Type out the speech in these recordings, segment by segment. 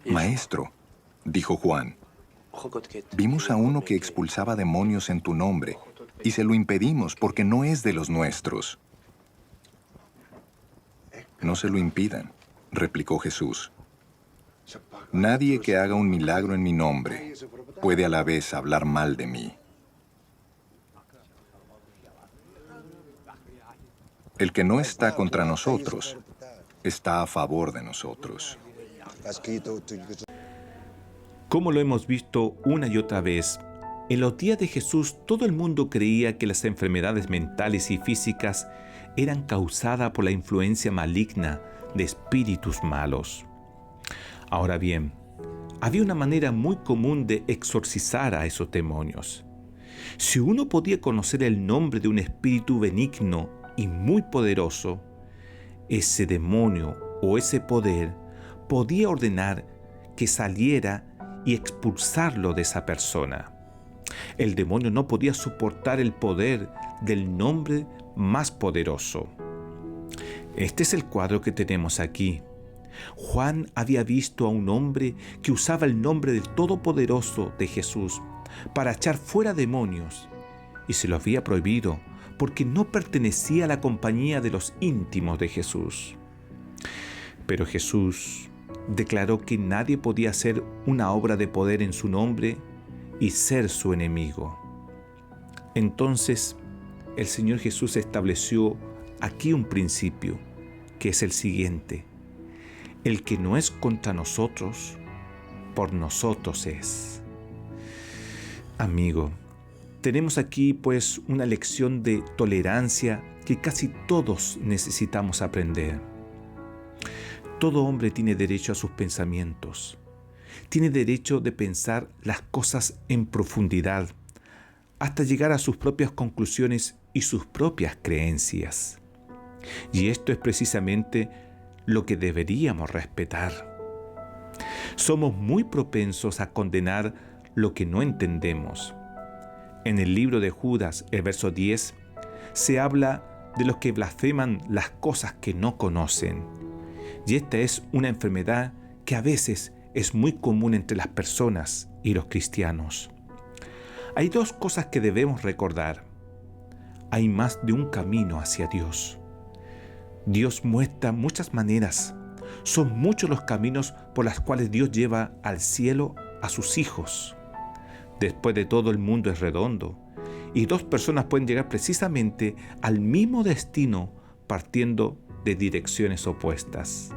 Maestro, dijo Juan, vimos a uno que expulsaba demonios en tu nombre, y se lo impedimos porque no es de los nuestros. No se lo impidan, replicó Jesús. Nadie que haga un milagro en mi nombre puede a la vez hablar mal de mí. El que no está contra nosotros, está a favor de nosotros. Como lo hemos visto una y otra vez, en los días de Jesús todo el mundo creía que las enfermedades mentales y físicas eran causadas por la influencia maligna de espíritus malos. Ahora bien, había una manera muy común de exorcizar a esos demonios. Si uno podía conocer el nombre de un espíritu benigno y muy poderoso, ese demonio o ese poder podía ordenar que saliera y expulsarlo de esa persona. El demonio no podía soportar el poder del nombre más poderoso. Este es el cuadro que tenemos aquí. Juan había visto a un hombre que usaba el nombre del Todopoderoso de Jesús para echar fuera demonios, y se lo había prohibido porque no pertenecía a la compañía de los íntimos de Jesús. Pero Jesús declaró que nadie podía hacer una obra de poder en su nombre y ser su enemigo. Entonces, el Señor Jesús estableció aquí un principio, que es el siguiente: el que no es contra nosotros, por nosotros es. Amigo, tenemos aquí pues una lección de tolerancia que casi todos necesitamos aprender. Todo hombre tiene derecho a sus pensamientos. Tiene derecho de pensar las cosas en profundidad, hasta llegar a sus propias conclusiones y sus propias creencias. Y esto es precisamente lo que deberíamos respetar. Somos muy propensos a condenar lo que no entendemos. En el libro de Judas, el verso 10, se habla de los que blasfeman las cosas que no conocen. Y esta es una enfermedad que a veces es muy común entre las personas y los cristianos. Hay dos cosas que debemos recordar. Hay más de un camino hacia Dios. Dios muestra muchas maneras. Son muchos los caminos por los cuales Dios lleva al cielo a sus hijos. Después de todo, el mundo es redondo y dos personas pueden llegar precisamente al mismo destino partiendo de direcciones opuestas.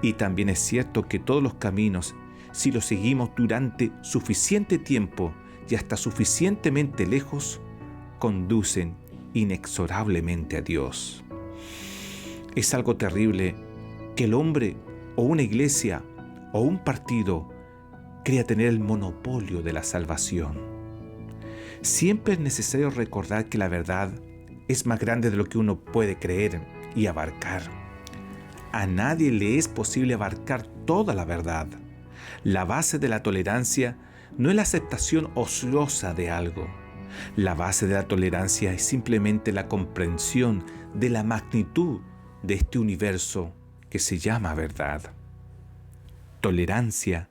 Y también es cierto que todos los caminos, si los seguimos durante suficiente tiempo y hasta suficientemente lejos, conducen inexorablemente a Dios. Es algo terrible que el hombre o una iglesia o un partido crea tener el monopolio de la salvación. Siempre es necesario recordar que la verdad es más grande de lo que uno puede creer y abarcar. A nadie le es posible abarcar toda la verdad. La base de la tolerancia no es la aceptación ociosa de algo. La base de la tolerancia es simplemente la comprensión de la magnitud de este universo que se llama verdad. Tolerancia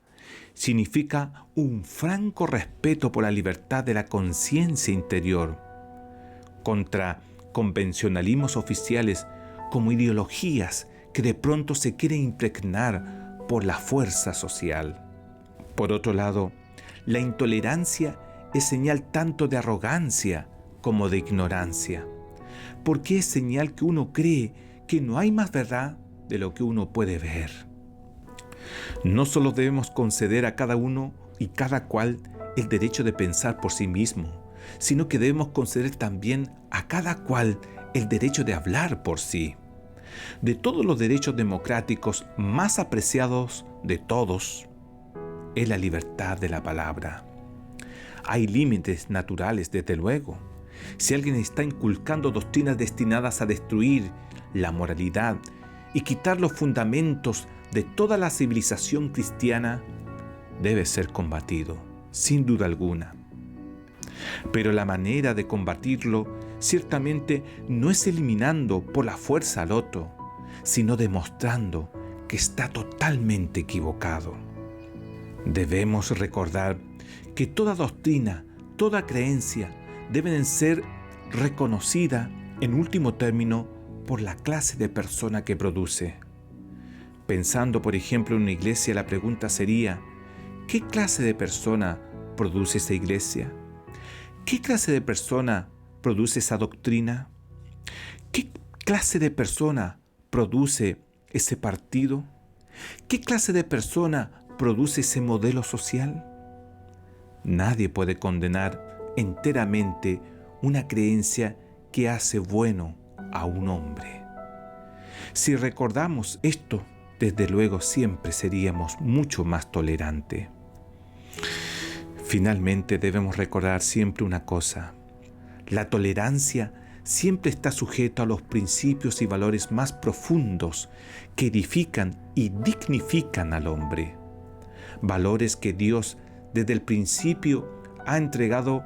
significa un franco respeto por la libertad de la conciencia interior contra convencionalismos oficiales como ideologías que de pronto se quieren impregnar por la fuerza social. Por otro lado, la intolerancia es señal tanto de arrogancia como de ignorancia, porque es señal que uno cree que no hay más verdad de lo que uno puede ver. No solo debemos conceder a cada uno y cada cual el derecho de pensar por sí mismo, sino que debemos conceder también a cada cual el derecho de hablar por sí. De todos los derechos democráticos más apreciados de todos es la libertad de la palabra. Hay límites naturales, desde luego. Si alguien está inculcando doctrinas destinadas a destruir la moralidad y quitar los fundamentos de toda la civilización cristiana, debe ser combatido, sin duda alguna. Pero la manera de combatirlo ciertamente no es eliminando por la fuerza al otro, sino demostrando que está totalmente equivocado. Debemos recordar que toda doctrina, toda creencia deben ser reconocida en último término por la clase de persona que produce. Pensando, por ejemplo, en una iglesia, la pregunta sería: ¿qué clase de persona produce esa iglesia? ¿Qué clase de persona produce esa doctrina? ¿Qué clase de persona produce ese partido? ¿Qué clase de persona produce ese modelo social? Nadie puede condenar enteramente una creencia que hace bueno a un hombre. Si recordamos esto, desde luego siempre seríamos mucho más tolerantes. Finalmente debemos recordar siempre una cosa: la tolerancia siempre está sujeta a los principios y valores más profundos que edifican y dignifican al hombre. Valores que Dios desde el principio ha entregado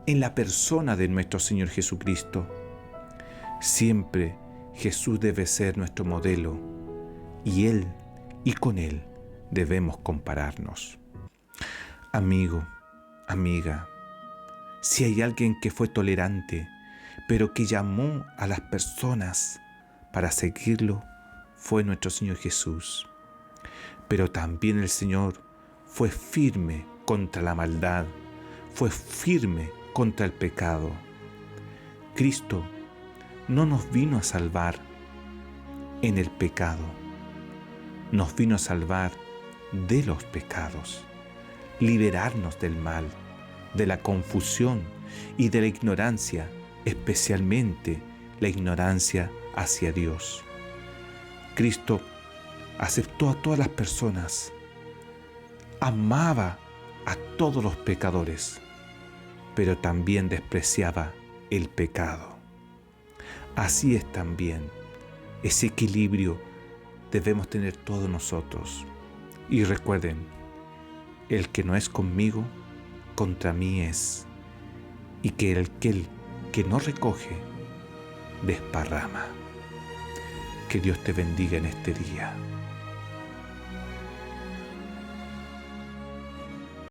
en la persona de nuestro Señor Jesucristo. Siempre Jesús debe ser nuestro modelo y con Él debemos compararnos. Amigo, amiga, si hay alguien que fue tolerante, pero que llamó a las personas para seguirlo, fue nuestro Señor Jesús. Pero también el Señor fue firme contra la maldad, fue firme contra el pecado. Cristo no nos vino a salvar en el pecado, nos vino a salvar de los pecados, liberarnos del mal, de la confusión y de la ignorancia, especialmente la ignorancia hacia Dios. Cristo aceptó a todas las personas, amaba a todos los pecadores, pero también despreciaba el pecado. Así es también, ese equilibrio debemos tener todos nosotros. Y recuerden, el que no es conmigo, contra mí es, y que aquel que no recoge, desparrama. Que Dios te bendiga en este día.